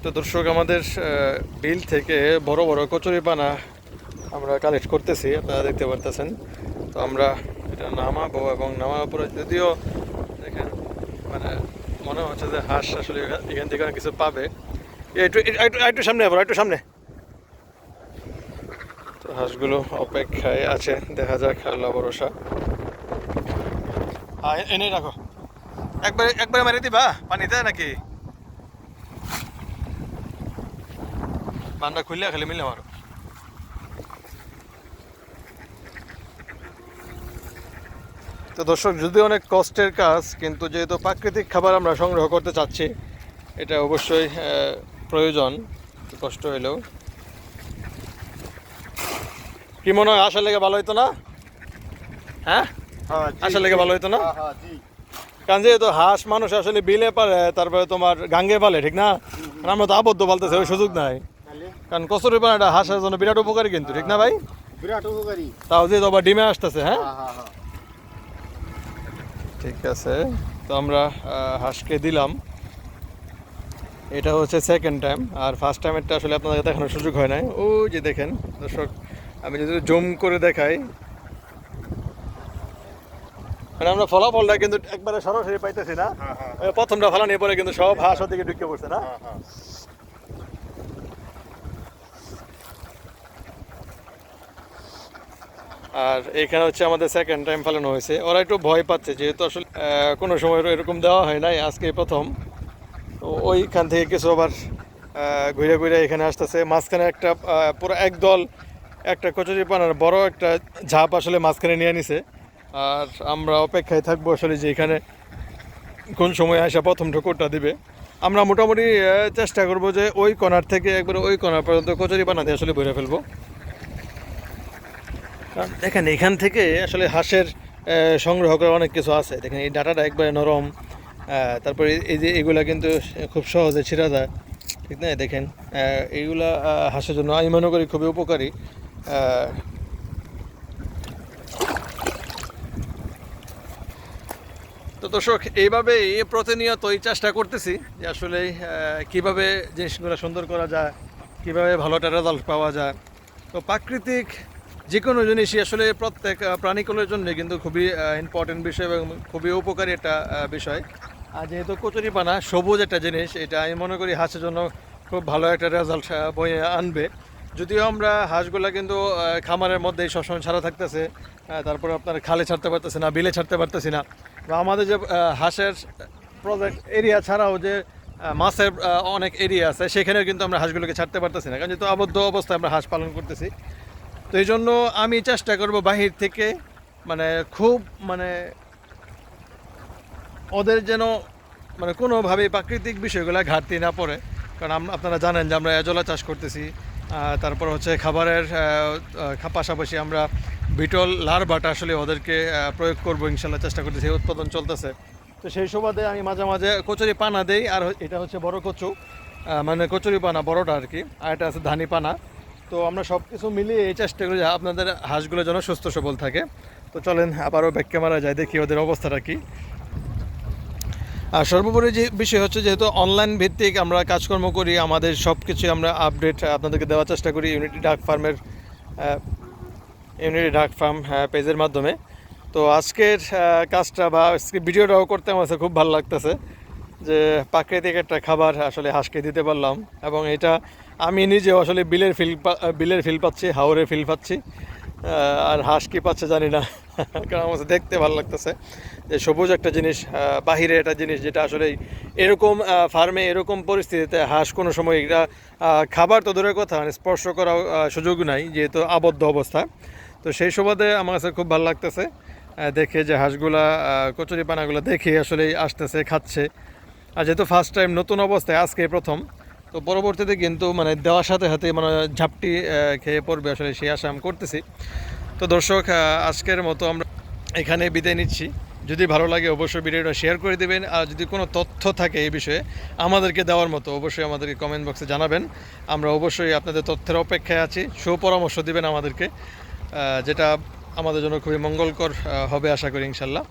তো দর্শক, আমাদের বিল থেকে বড় বড় কচুরিপানা আমরা কালেক্ট করতেছি, আপনারা দেখতে পারতেছেন। তো আমরা এটা নামাবো এবং নামার পরে যদিও দেখেন মানে মনে হচ্ছে যে হাঁস আসলে এখান থেকে অনেক কিছু পাবে। একটু একটু একটু সামনে আবার একটু সামনে। তো হাঁসগুলো অপেক্ষায় আছে, দেখা যাক আল্লাহ ভরসা। হ্যাঁ, এনে রাখো। একবারে একবারে মেরে দিবা পানিতে নাকি? বান্দা খুললে খালি মিলে মারো। তো দর্শক, যদি অনেক কষ্টের কাজ, কিন্তু যেহেতু প্রাকৃতিক খাবার আমরা সংগ্রহ করতে চাচ্ছি, এটা অবশ্যই প্রয়োজন, কষ্ট হইলেও। কি মনে হয়, আসার লেগে ভালো হইতো না? হ্যাঁ, আসার লেগে ভালো হইতো না? কারণ যেহেতু হাঁস মানুষ আসলে বিলে পারে, তারপরে তোমার গাঙ্গে পালে, ঠিক না? আমরা তো আবদ্ধ পালতেছে, ওই সুযোগ নাই। কারণ কচুরিপানাটা হাঁসের জন্য বিরাট উপকারী কিন্তু, ঠিক না ভাই? বিরাট উপকারী। তাও যেহেতু আবার ডিমে আসতেছে। হ্যাঁ, ঠিক আছে। তো আমরা হাঁসকে দিলাম। এটা হচ্ছে সেকেন্ড টাইম, আর ফার্স্ট টাইমেরটা আসলে আপনাদের দেখানোর সুযোগ হয় নাই। ও যে দেখেন দর্শক, আমি যদি জুম করে দেখাই, মানে আমরা ফলাফলটা কিন্তু একবারে সরাসরি পাইতেছি না। প্রথমটা ফালানোর পরে কিন্তু সব হাঁস ওদিকে ঢুকে পড়ছে না। আর এখানে হচ্ছে আমাদের সেকেন্ড টাইম ফালানো হয়েছে। ওরা একটু ভয় পাচ্ছে, যেহেতু আসলে কোনো সময় এরকম দেওয়া হয় নাই, আজকে প্রথম। তো ওইখান থেকে কিছু আবার ঘুরে ঘুরে এখানে আসতেছে। মাঝখানে একটা পুরো একদল একটা কচুরিপানার বড় একটা ঝাঁপ আসলে মাঝখানে নিয়ে নিছে। আর আমরা অপেক্ষায় থাকবো আসলে যে এখানে কোন সময় আসা প্রথম ঠোকরটা দিবে। আমরা মোটামুটি চেষ্টা করব যে ওই কর্নার থেকে একবারে ওই কর্নার পর্যন্ত কচুরিপানা দিয়ে আসলে ভরে ফেলবো। কারণ দেখেন এখান থেকে আসলে হাঁসের সংগ্রহ করার অনেক কিছু আছে। দেখেন এই ডাটাটা একবারে নরম, তারপরে এই যে এগুলা কিন্তু খুব সহজে ছিঁড়া যায়, ঠিক না? দেখেন এইগুলা হাঁসের জন্য আমি মনে করি খুবই উপকারী। তো দর্শক, এইভাবেই প্রতিনিয়তই চেষ্টা করতেছি যে আসলে কীভাবে জিনিসগুলো সুন্দর করা যায়, কীভাবে ভালো একটা রেজাল্ট পাওয়া যায়। তো প্রাকৃতিক যে কোনো জিনিসই আসলে প্রত্যেক প্রাণীকুলের জন্য কিন্তু খুবই ইম্পর্টেন্ট বিষয় এবং খুবই উপকারী একটা বিষয়। আর যেহেতু কচুরিপানা সবুজ একটা জিনিস, এটা আমি মনে করি হাঁসের জন্য খুব ভালো একটা রেজাল্ট বয়ে আনবে। যদিও আমরা হাঁসগুলা কিন্তু খামারের মধ্যেই সবসময় ছাড়া থাকতেছে, তারপরে আপনার খালে ছাড়তে পারতেছে না, বিলে ছাড়তে পারতেছি না। বা আমাদের যে হাঁসের প্রজেক্ট এরিয়া ছাড়াও যে মাছের অনেক এরিয়া আছে, সেখানেও কিন্তু আমরা হাঁসগুলোকে ছাড়তে পারতেছি না, কারণ যেহেতু আবদ্ধ অবস্থায় আমরা হাঁস পালন করতেছি। তো এই জন্য আমি চেষ্টা করব বাহির থেকে মানে খুব মানে ওদের যেন মানে কোনোভাবেই প্রাকৃতিক বিষয়গুলো ঘাটতি না পড়ে। কারণ আপনারা জানেন যে আমরা এজলা চাষ করতেছি, তারপর হচ্ছে খাবারের পাশাপাশি আমরা বিটল লার্ভাটা আসলে ওদেরকে প্রয়োগ করবো ইনশাল্লাহ, চেষ্টা করতেছি, উৎপাদন চলতেছে। তো সেই সুবাদে আমি মাঝে মাঝে কচুরি পানা দেই। আর এটা হচ্ছে বড় কচু, মানে কচুরি পানা বড়টা আর কি, আর এটা আছে ধানি পানা। তো আমরা সব কিছু মিলিয়ে এই চেষ্টা করি যে আপনাদের হাঁসগুলো যেন সুস্থ সবল থাকে। তো চলেন আবারও ব্যাক ক্যামেরা যায়, দেখি ওদের অবস্থাটা কী। আর সর্বোপরি যে বিষয় হচ্ছে, যেহেতু অনলাইন ভিত্তিক আমরা কাজকর্ম করি, আমাদের সব কিছু আমরা আপডেট আপনাদেরকে দেওয়ার চেষ্টা করি ইউনিটি ডাক ফার্ম পেজের মাধ্যমে। তো আজকের কাজটা বা আজকে ভিডিওটাও করতে আমার কাছে খুব ভালো লাগতেছে যে প্রাকৃতিক একটা খাবার আসলে হাঁসকে দিতে পারলাম। এবং এটা আমি নিজেও আসলে বিলের ফিল পাচ্ছি, হাওরের ফিল পাচ্ছি। আর হাঁস কী পাচ্ছে জানি না, কারণ আমার দেখতে ভালো লাগতেছে যে সবুজ একটা জিনিস, বাহিরে একটা জিনিস, যেটা আসলে এরকম ফার্মে এরকম পরিস্থিতিতে হাঁস কোনো সময় এটা খাবার তো দূরের কথা, মানে স্পর্শ করার সুযোগ নাই, যেহেতু আবদ্ধ অবস্থা। তো সেই সুবাদে আমার কাছে খুব ভালো লাগতেছে দেখে যে হাঁসগুলা কচুরি পানাগুলো দেখে আসলে আসতেছে, খাচ্ছে। আর যেহেতু ফার্স্ট টাইম নতুন অবস্থায় আজকে প্রথম, তো পরবর্তীতে কিন্তু মানে দেওয়ার সাথে সাথে মানে ঝাপটি খেয়ে পড়বে আসলে, সেই আশা আমি করতেছি। তো দর্শক, আজকের মতো আমরা এখানে বিদায় নিচ্ছি। যদি ভালো লাগে অবশ্যই ভিডিওটা শেয়ার করে দেবেন। আর যদি কোনো তথ্য থাকে এই বিষয়ে আমাদেরকে দেওয়ার মতো, অবশ্যই আমাদেরকে কমেন্ট বক্সে জানাবেন। আমরা অবশ্যই আপনাদের তথ্যের অপেক্ষায় আছি। সুপরামর্শ দিবেন আমাদেরকে, যেটা আমাদের জন্য খুবই মঙ্গলকর হবে আশা করি ইনশাল্লাহ।